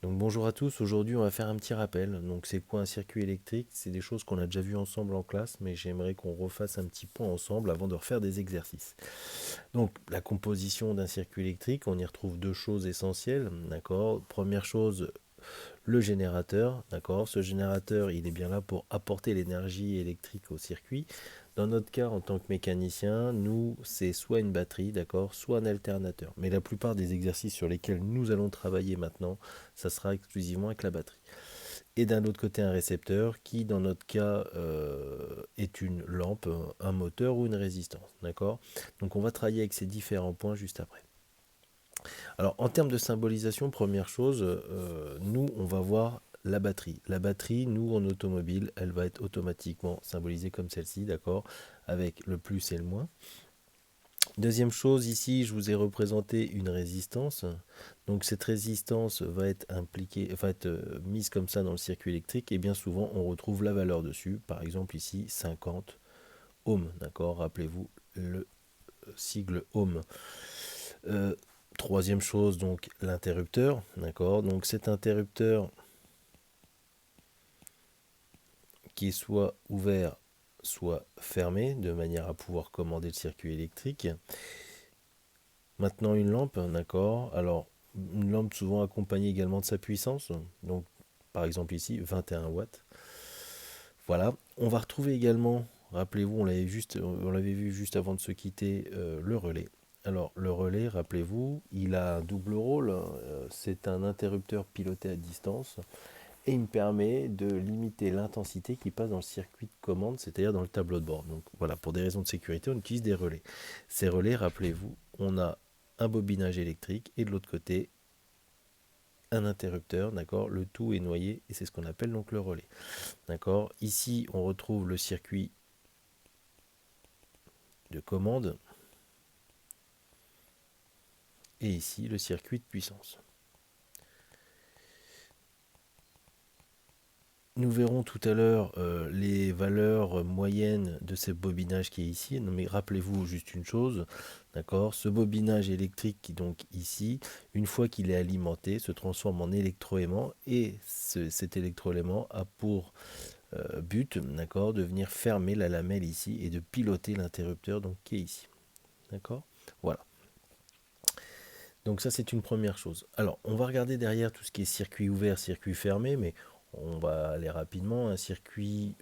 Donc bonjour à tous, aujourd'hui on va faire un petit rappel. Donc c'est quoi un circuit électrique? C'est des choses qu'on a déjà vues ensemble en classe, mais j'aimerais qu'on refasse un petit point ensemble avant de refaire des exercices. Donc la composition d'un circuit électrique, on y retrouve deux choses essentielles, d'accord? Première chose, le générateur, d'accord? Ce générateur, il est bien là pour apporter l'énergie électrique au circuit. Dans notre cas, en tant que mécanicien, nous, c'est soit une batterie, d'accord, soit un alternateur. Mais la plupart des exercices sur lesquels nous allons travailler maintenant, ça sera exclusivement avec la batterie. Et d'un autre côté, un récepteur qui, dans notre cas, est une lampe, un moteur ou une résistance, d'accord? Donc on va travailler avec ces différents points juste après. Alors, en termes de symbolisation, première chose, nous, on va voir la batterie. La batterie, nous, en automobile, elle va être automatiquement symbolisée comme celle-ci, d'accord, avec le plus et le moins. Deuxième chose, ici, je vous ai représenté une résistance. Donc, cette résistance va être impliquée, va être mise comme ça dans le circuit électrique, et bien souvent, on retrouve la valeur dessus. Par exemple, ici, 50 ohms, d'accord. Rappelez-vous le sigle ohm. Euh, Troisième chose, donc l'interrupteur, d'accord. Donc cet interrupteur qui est soit ouvert, soit fermé, de manière à pouvoir commander le circuit électrique. Maintenant une lampe, d'accord. Alors une lampe souvent accompagnée également de sa puissance, donc par exemple ici 21 watts. Voilà. On va retrouver également, rappelez-vous, on l'avait vu juste avant de se quitter, le relais. Alors le relais, rappelez-vous, il a un double rôle. C'est un interrupteur piloté à distance et il me permet de limiter l'intensité qui passe dans le circuit de commande, c'est-à-dire dans le tableau de bord. Donc voilà, pour des raisons de sécurité, on utilise des relais. Ces relais, rappelez-vous, on a un bobinage électrique et de l'autre côté un interrupteur, d'accord. Le tout est noyé et c'est ce qu'on appelle donc le relais, d'accord. Ici, on retrouve le circuit de commande et ici le circuit de puissance. Nous verrons tout à l'heure les valeurs moyennes de ce bobinage qui est ici. Non, mais rappelez-vous juste une chose, d'accord? Ce bobinage électrique qui donc ici, une fois qu'il est alimenté, se transforme en électroaimant et cet électroaimant a pour but, d'accord, de venir fermer la lamelle ici et de piloter l'interrupteur donc qui est ici, d'accord? Voilà. Donc ça c'est une première chose. Alors on va regarder derrière tout ce qui est circuit ouvert, circuit fermé, mais on va aller rapidement. Un circuit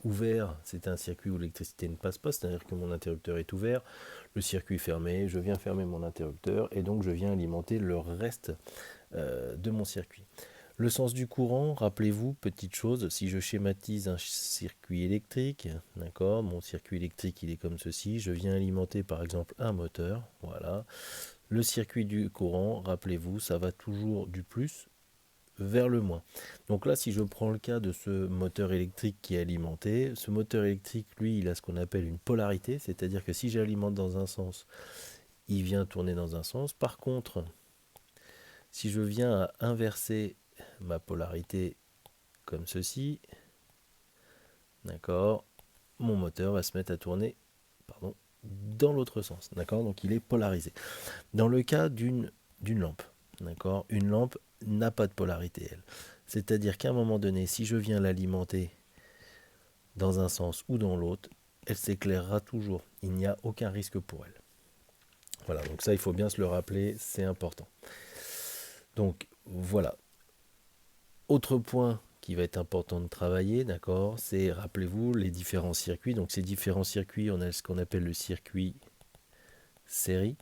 ouvert, c'est un circuit où l'électricité ne passe pas, c'est-à-dire que mon interrupteur est ouvert. Le circuit fermé, je viens fermer mon interrupteur et donc je viens alimenter le reste de mon circuit. Le sens du courant, rappelez-vous, petite chose, si je schématise un circuit électrique, d'accord, mon circuit électrique il est comme ceci, je viens alimenter par exemple un moteur, voilà. Le circuit du courant, rappelez-vous, ça va toujours du plus vers le moins. Donc là, si je prends le cas de ce moteur électrique qui est alimenté, ce moteur électrique, lui, il a ce qu'on appelle une polarité, c'est-à-dire que si j'alimente dans un sens, il vient tourner dans un sens. Par contre, si je viens à inverser ma polarité comme ceci, d'accord, mon moteur va se mettre à tourner, pardon, dans l'autre sens, d'accord, donc il est polarisé. Dans le cas d'une lampe, d'accord, une lampe n'a pas de polarité, elle. C'est-à-dire qu'à un moment donné, si je viens l'alimenter dans un sens ou dans l'autre, elle s'éclairera toujours. Il n'y a aucun risque pour elle. Voilà, donc ça, il faut bien se le rappeler, c'est important. Donc voilà. Autre point qui va être important de travailler, d'accord, c'est, rappelez-vous, les différents circuits. Donc ces différents circuits, on a ce qu'on appelle le circuit série.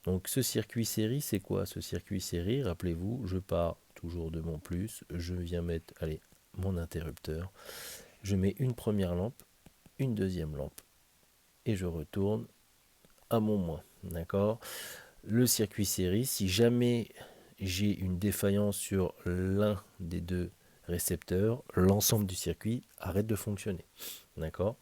Donc ce circuit série, c'est quoi ce circuit série? Rappelez-vous, je pars toujours de mon plus, je viens mettre, allez, mon interrupteur, je mets une première lampe, une deuxième lampe, et je retourne à mon moins, d'accord? Le circuit série, si jamais j'ai une défaillance sur l'un des deux récepteurs, l'ensemble du circuit arrête de fonctionner, d'accord?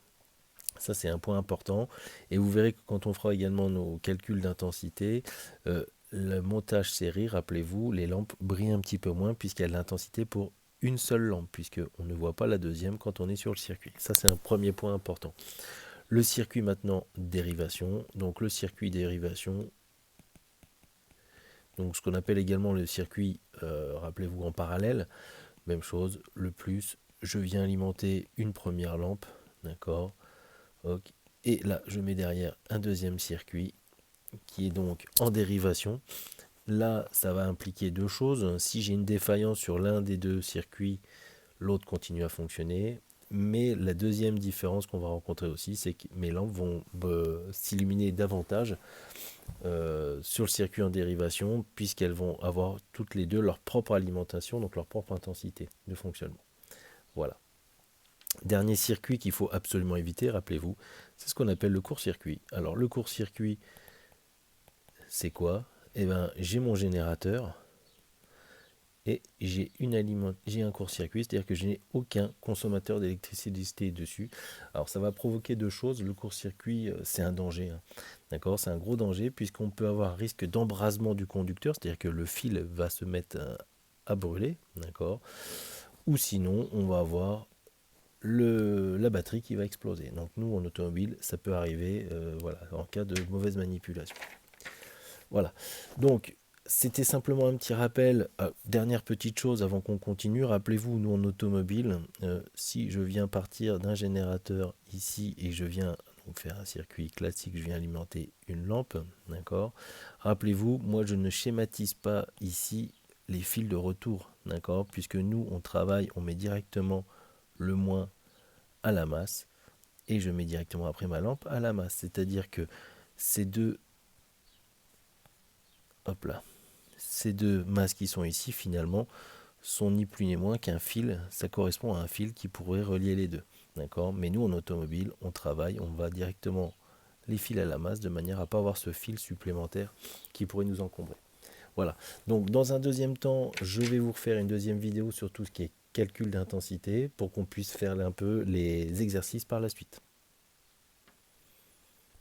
Ça, c'est un point important. Et vous verrez que quand on fera également nos calculs d'intensité, le montage série, rappelez-vous, les lampes brillent un petit peu moins puisqu'il y a de l'intensité pour une seule lampe, puisqu'on ne voit pas la deuxième quand on est sur le circuit. Ça, c'est un premier point important. Le circuit maintenant, dérivation. Donc le circuit dérivation, donc ce qu'on appelle également le circuit rappelez-vous en parallèle, même chose, le plus, je viens alimenter une première lampe, d'accord, ok, et là je mets derrière un deuxième circuit qui est donc en dérivation. Là ça va impliquer deux choses, si j'ai une défaillance sur l'un des deux circuits, l'autre continue à fonctionner. Mais la deuxième différence qu'on va rencontrer aussi, c'est que mes lampes vont s'illuminer davantage sur le circuit en dérivation, puisqu'elles vont avoir toutes les deux leur propre alimentation, donc leur propre intensité de fonctionnement. Voilà. Dernier circuit qu'il faut absolument éviter, rappelez-vous, c'est ce qu'on appelle le court-circuit. Alors le court-circuit, c'est quoi? Eh bien, j'ai mon générateur et j'ai un court-circuit, c'est-à-dire que je n'ai aucun consommateur d'électricité dessus. Alors ça va provoquer deux choses. Le court-circuit, c'est un danger, hein. D'accord, c'est un gros danger puisqu'on peut avoir risque d'embrasement du conducteur, c'est-à-dire que le fil va se mettre à brûler, d'accord. Ou sinon, on va avoir la batterie qui va exploser. Donc nous, en automobile, ça peut arriver, voilà, en cas de mauvaise manipulation. Voilà. Donc, c'était simplement un petit rappel. Dernière petite chose avant qu'on continue. Rappelez-vous, nous en automobile, si je viens partir d'un générateur ici et je viens donc faire un circuit classique, je viens alimenter une lampe, d'accord. Rappelez-vous, moi je ne schématise pas ici les fils de retour, d'accord, puisque nous on travaille, on met directement le moins à la masse et je mets directement après ma lampe à la masse. C'est-à-dire que ces deux, hop là, ces deux masses qui sont ici, finalement, sont ni plus ni moins qu'un fil. Ça correspond à un fil qui pourrait relier les deux. D'accord. Mais nous, en automobile, on travaille, on va directement les fils à la masse de manière à ne pas avoir ce fil supplémentaire qui pourrait nous encombrer. Voilà. Donc, dans un deuxième temps, je vais vous refaire une deuxième vidéo sur tout ce qui est calcul d'intensité pour qu'on puisse faire un peu les exercices par la suite.